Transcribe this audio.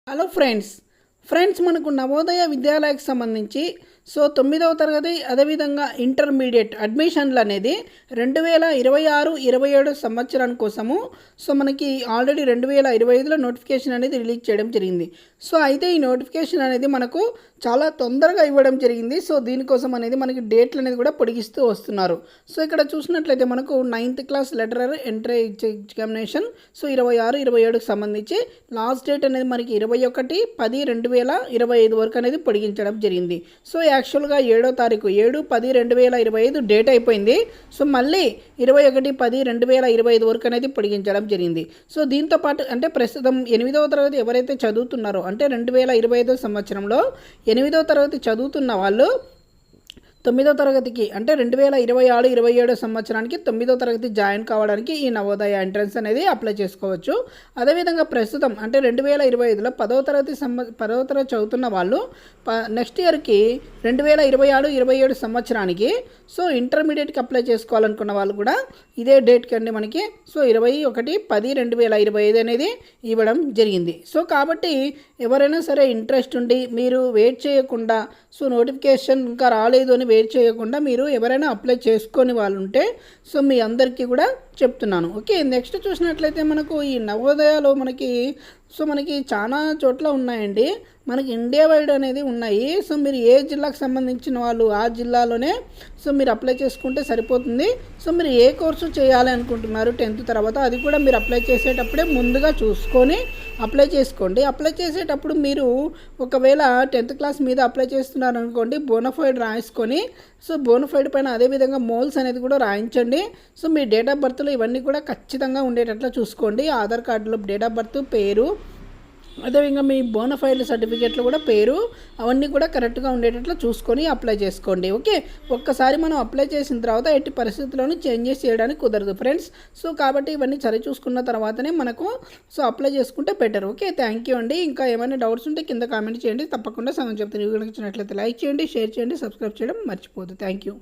Hello friends మనకు నవోదయ విద్యాలయకు సంబంధించి 9వ తరగతి అదేవిధంగా ఇంటర్మీడియట్ అడ్మిషన్లు అనేది 2026-27 సంవత్సరం కోసము మనకి ఆల్రెడీ 2025లో నోటిఫికేషన్ అనేది రిలీజ్ చేయడం జరిగింది. అయితే ఈ నోటిఫికేషన్ అనేది మనకు చాలా తొందరగా ఇవ్వడం జరిగింది. దీనికోసం అనేది మనకి డేట్లు అనేది కూడా పొడిగిస్తూ వస్తున్నారు. ఇక్కడ చూసినట్లయితే మనకు 9th క్లాస్ లెటరర్ ఎంట్రీ ఎగ్జామినేషన్ 26-27కి సంబంధించి లాస్ట్ డేట్ అనేది మనకి 21-10-2025 వరకు అనేది పొడిగించడం జరిగింది. యాక్చువల్గా 7వ తారీఖు 7-10-2025 డేట్ అయిపోయింది. మళ్ళీ 21-10-2025 వరకు అనేది పొడిగించడం జరిగింది. దీంతో పాటు అంటే ప్రస్తుతం 8వ తరగతి ఎవరైతే చదువుతున్నారో అంటే 2025 సంవత్సరంలో 8వ తరగతి చదువుతున్న వాళ్ళు 9వ తరగతికి అంటే 2026-27 సంవత్సరానికి 9వ తరగతి జాయిన్ కావడానికి ఈ నవోదయ ఎంట్రన్స్ అనేది అప్లై చేసుకోవచ్చు. అదేవిధంగా ప్రస్తుతం అంటే 2025లో 10వ తరగతి చదువుతున్న వాళ్ళు నెక్స్ట్ ఇయర్కి 2026-27 సంవత్సరానికి ఇంటర్మీడియట్కి అప్లై చేసుకోవాలనుకున్న వాళ్ళు కూడా ఇదే డేట్కి అండి మనకి 21-10-2025 అనేది ఇవ్వడం జరిగింది. కాబట్టి ఎవరైనా సరే ఇంట్రెస్ట్ ఉండి మీరు వెయిట్ చేయకుండా నోటిఫికేషన్ ఇంకా రాలేదు అని వెయిట్ చేయకుండా మీరు ఎవరైనా అప్లై చేసుకొని వాళ్ళు ఉంటే మీ అందరికీ కూడా చెప్తున్నాను. ఓకే, నెక్స్ట్ చూసినట్లయితే మనకు ఈ నవోదయలో మనకి చాలా చోట్ల ఉన్నాయండి. మనకి ఇండియా వైడ్ అనేది ఉన్నాయి. మీరు ఏ జిల్లాకు సంబంధించిన వాళ్ళు ఆ జిల్లాలోనే మీరు అప్లై చేసుకుంటే సరిపోతుంది. మీరు ఏ కోర్సు చేయాలి అనుకుంటున్నారు 10th తర్వాత అది కూడా మీరు అప్లై చేసేటప్పుడే ముందుగా చూసుకొని అప్లై చేసుకోండి. అప్లై చేసేటప్పుడు మీరు ఒకవేళ 10th క్లాస్ మీద అప్లై చేస్తున్నారు అనుకోండి, బోనఫైడ్ రాయించుకొని బోనఫైడ్ పైన అదేవిధంగా మోల్స్ అనేది కూడా రాయించండి. మీ డేట్ ఆఫ్ బర్త్లో ఇవన్నీ కూడా ఖచ్చితంగా ఉండేటట్లు చూసుకోండి. ఆధార్ కార్డులో డేట్ ఆఫ్ బర్త్, పేరు, అదేవిధంగా మీ బోనఫైడ్ సర్టిఫికేట్లో కూడా పేరు అవన్నీ కూడా కరెక్ట్గా ఉండేటట్లు చూసుకొని అప్లై చేసుకోండి. ఓకే, ఒక్కసారి మనం అప్లై చేసిన తర్వాత ఎట్టి పరిస్థితుల్లోనూ చేంజెస్ చేయడానికి కుదరదు ఫ్రెండ్స్. కాబట్టి ఇవన్నీ సరి చూసుకున్న తర్వాతనే మనకు అప్లై చేసుకుంటే బెటర్. ఓకే, థ్యాంక్ యూ అండి. ఇంకా ఏమైనా డౌట్స్ ఉంటే కింద కామెంట్ చేయండి, తప్పకుండా సమయం చెప్తాను. వీడియో నచ్చినట్లయితే లైక్ చేయండి, షేర్ చేయండి, సబ్స్క్రైబ్ చేయడం మర్చిపోద్దు. Thank you.